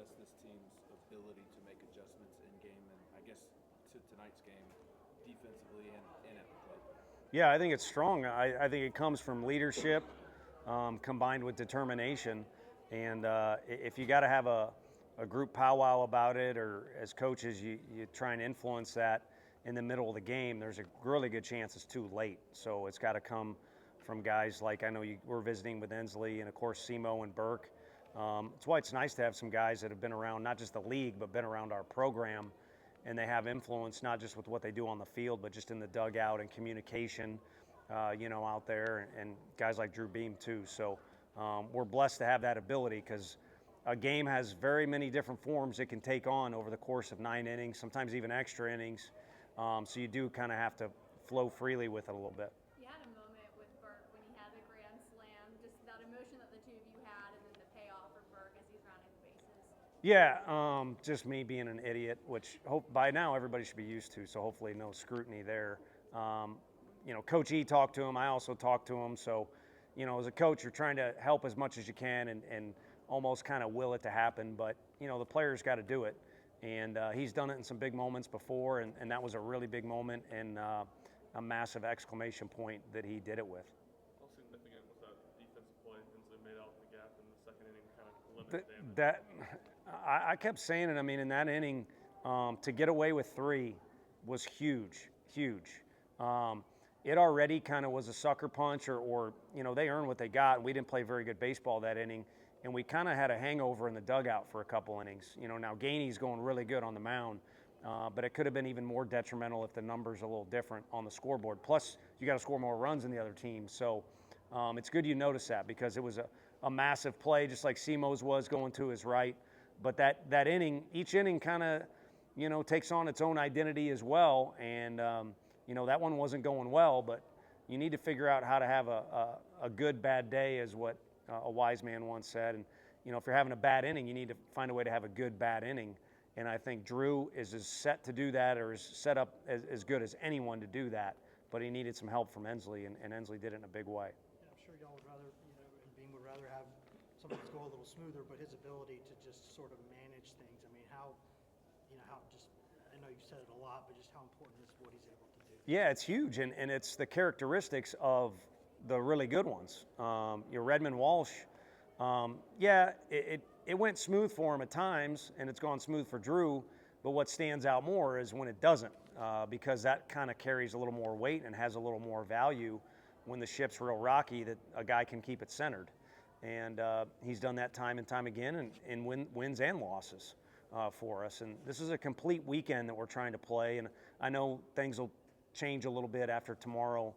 assess this team's ability to make adjustments in game and I guess to tonight's game defensively and at the plate? Yeah, I think it's strong. I think it comes from leadership combined with determination. And if you got to have a group powwow about it, or as coaches, you try and influence that in the middle of the game, there's a really good chance it's too late. So it's got to come from guys like, I know you were visiting with Ensley and, of course, Simo and Burke. It's why it's nice to have some guys that have been around not just the league, but been around our program, and they have influence not just with what they do on the field, but just in the dugout and communication, out there, and guys like Drew Beam too. So we're blessed to have that ability, because a game has very many different forms it can take on over the course of 9 innings, sometimes even extra innings. So you do kind of have to flow freely with it a little bit. You had a moment with Burke when he had the grand slam, just that emotion that the two of you had, and then the payoff for Burke as he's rounding the bases. Yeah, just me being an idiot, which by now everybody should be used to, so hopefully no scrutiny there. Coach E talked to him. I also talked to him. So, as a coach, you're trying to help as much as you can and almost kind of will it to happen. But, the player's got to do it. And he's done it in some big moments before, and that was a really big moment and a massive exclamation point that he did it with. How significant was that defensive play Ensley made out the gap in the second inning, kind of limited damage? I kept saying it. I mean, in that inning, to get away with 3 was huge. It already kind of was a sucker punch, or they earned what they got, and we didn't play very good baseball that inning, and we kind of had a hangover in the dugout for a couple innings. Now Gainey's going really good on the mound, but it could have been even more detrimental if the numbers are a little different on the scoreboard. Plus, you got to score more runs than the other team. So it's good you notice that, because it was a massive play, just like Simo's was going to his right. But that inning, each inning kind of, takes on its own identity as well. And, that one wasn't going well, but you need to figure out how to have a good, bad day, is what a wise man once said. And, if you're having a bad inning, you need to find a way to have a good, bad inning. And I think Drew is as set to do that, or is set up as good as anyone to do that. But he needed some help from Ensley, and Ensley did it in a big way. Yeah, I'm sure y'all would rather, and Beam would rather have something that's go a little smoother, but his ability to just sort of manage things. I mean, how just, I know you've said it a lot, but just how important is what he's able to do. Yeah, it's huge, and it's the characteristics of the really good ones. Your Redmond Walsh, it went smooth for him at times, and it's gone smooth for Drew, but what stands out more is when it doesn't, because that kind of carries a little more weight and has a little more value when the ship's real rocky, that a guy can keep it centered. And he's done that time and time again, in wins and losses for us. And this is a complete weekend that we're trying to play, and I know things will change a little bit after tomorrow,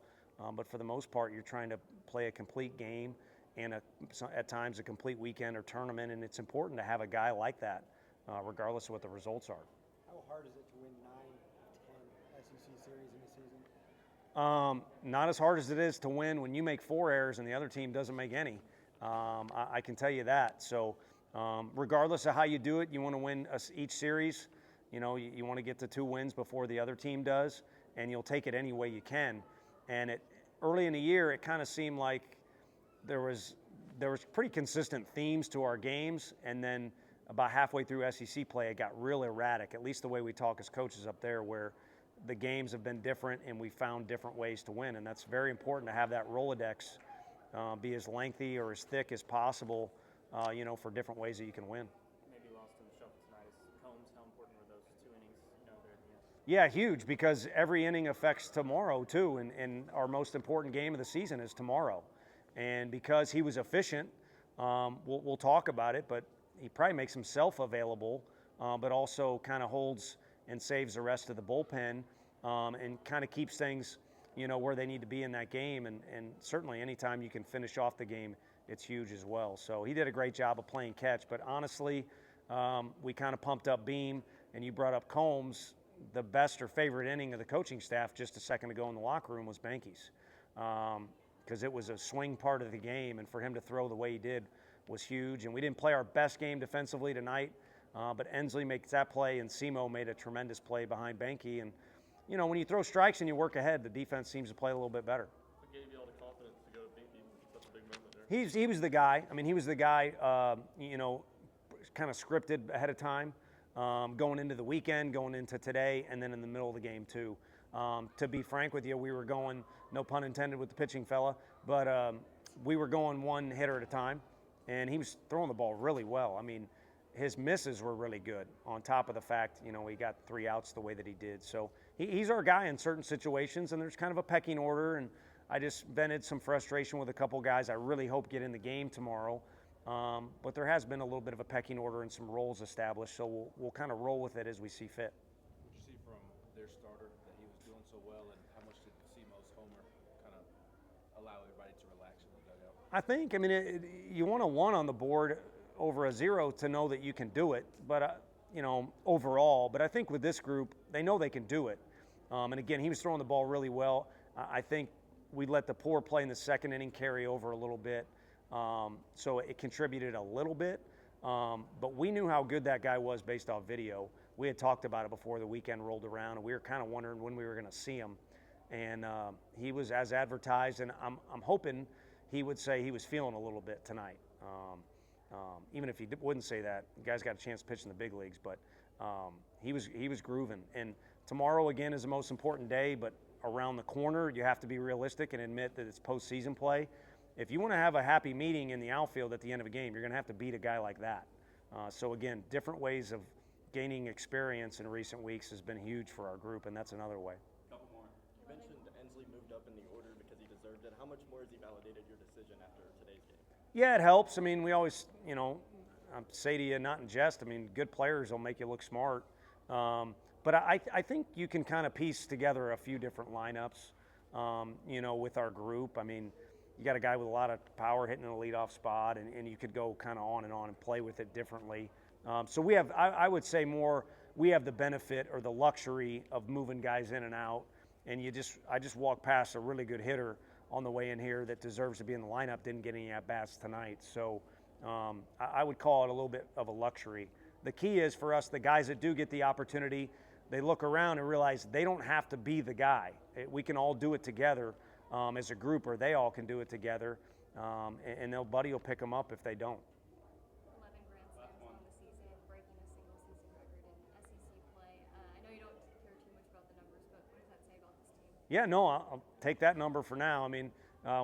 but for the most part, you're trying to play a complete game and at times a complete weekend or tournament, and it's important to have a guy like that, regardless of what the results are. How hard is it to win 9, 10 SEC series in a season? Not as hard as it is to win when you make 4 errors and the other team doesn't make any. I can tell you that. So regardless of how you do it, you want to win each series. You want to get to 2 wins before the other team does, and you'll take it any way you can. And early in the year, it kind of seemed like there was pretty consistent themes to our games, and then about halfway through SEC play, it got real erratic, at least the way we talk as coaches up there, where the games have been different and we found different ways to win. And that's very important to have that Rolodex be as lengthy or as thick as possible, for different ways that you can win. Maybe lost in the shuffle tonight is Combs. How important were those 2 innings, there at the end? Yeah, huge, because every inning affects tomorrow too, and our most important game of the season is tomorrow. And because he was efficient, we'll talk about it, but he probably makes himself available, but also kind of holds and saves the rest of the bullpen, and kind of keeps things, where they need to be in that game. And certainly anytime you can finish off the game, it's huge as well. So he did a great job of playing catch. But honestly, we kind of pumped up Beam, and you brought up Combs. The best or favorite inning of the coaching staff just a second ago in the locker room was Banky's, because it was a swing part of the game, and for him to throw the way he did was huge. And we didn't play our best game defensively tonight, but Ensley makes that play, and Simo made a tremendous play behind Banky. And, when you throw strikes and you work ahead, the defense seems to play a little bit better. What gave you all the confidence to go to Binky? Such a big moment there. He was the guy. I mean, he was the guy, kind of scripted ahead of time, going into the weekend, going into today, and then in the middle of the game too. To be frank with you, we were going, no pun intended with the pitching fella, but we were going one hitter at a time, and he was throwing the ball really well. I mean, his misses were really good on top of the fact, he got 3 outs the way that he did. So he's our guy in certain situations, and there's kind of a pecking order, and I just vented some frustration with a couple guys I really hope get in the game tomorrow. But there has been a little bit of a pecking order and some roles established, so we'll kind of roll with it as we see fit. What did you see from their starter that he was doing so well, and how much did Simo's homer kind of allow everybody to relax in the dugout? I think, you want a 1 on the board over a 0 to know that you can do it, but overall. But I think with this group, they know they can do it. And again, he was throwing the ball really well. I think we let the poor play in the second inning carry over a little bit, so it contributed a little bit. But we knew how good that guy was based off video. We had talked about it before the weekend rolled around, and we were kind of wondering when we were going to see him. And he was as advertised, and I'm hoping he would say he was feeling a little bit tonight. Even if he wouldn't say that, the guy's got a chance to pitch in the big leagues. But he was grooving. And tomorrow again is the most important day, but around the corner, you have to be realistic and admit that it's postseason play. If you want to have a happy meeting in the outfield at the end of a game, you're going to have to beat a guy like that. So again, different ways of gaining experience in recent weeks has been huge for our group, and that's another way. Couple more. You mentioned Ensley moved up in the order because he deserved it. How much more has he validated your decision after today's game? Yeah, it helps. We always, I say to you, not in jest, good players will make you look smart. But I think you can kind of piece together a few different lineups, with our group. You got a guy with a lot of power hitting in the leadoff spot, and you could go kind of on and play with it differently. So we have, I would say more, we have the benefit or the luxury of moving guys in and out. And I just walked past a really good hitter on the way in here that deserves to be in the lineup, didn't get any at-bats tonight. So I would call it a little bit of a luxury. The key is for us, the guys that do get the opportunity, they look around and realize they don't have to be the guy. We can all do it together as a group, or they all can do it together, and Buddy will pick them up if they don't. 11 grand slams on the season, breaking a single-season record in SEC play. I know you don't care too much about the numbers, but what does that say about this team? Yeah, no, I'll take that number for now.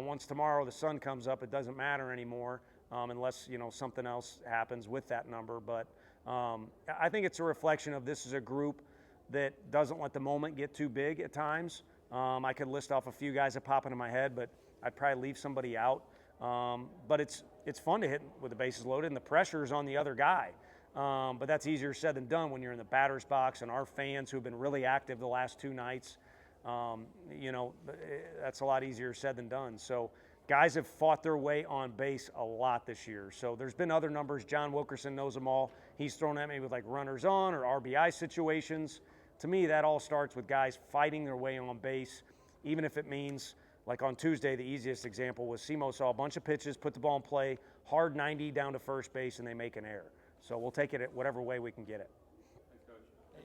Once tomorrow the sun comes up, it doesn't matter anymore unless, something else happens with that number. But I think it's a reflection of this is a group that doesn't let the moment get too big at times. I could list off a few guys that pop into my head, but I'd probably leave somebody out. But it's fun to hit with the bases loaded, and the pressure is on the other guy. But that's easier said than done when you're in the batter's box, and our fans who have been really active the last 2 nights, that's a lot easier said than done. So guys have fought their way on base a lot this year. So there's been other numbers. John Wilkerson knows them all. He's thrown at me with like runners on or RBI situations. To me, that all starts with guys fighting their way on base, even if it means, like on Tuesday, the easiest example was Simo saw a bunch of pitches, put the ball in play, hard 90 down to first base, and they make an error. So we'll take it at whatever way we can get it.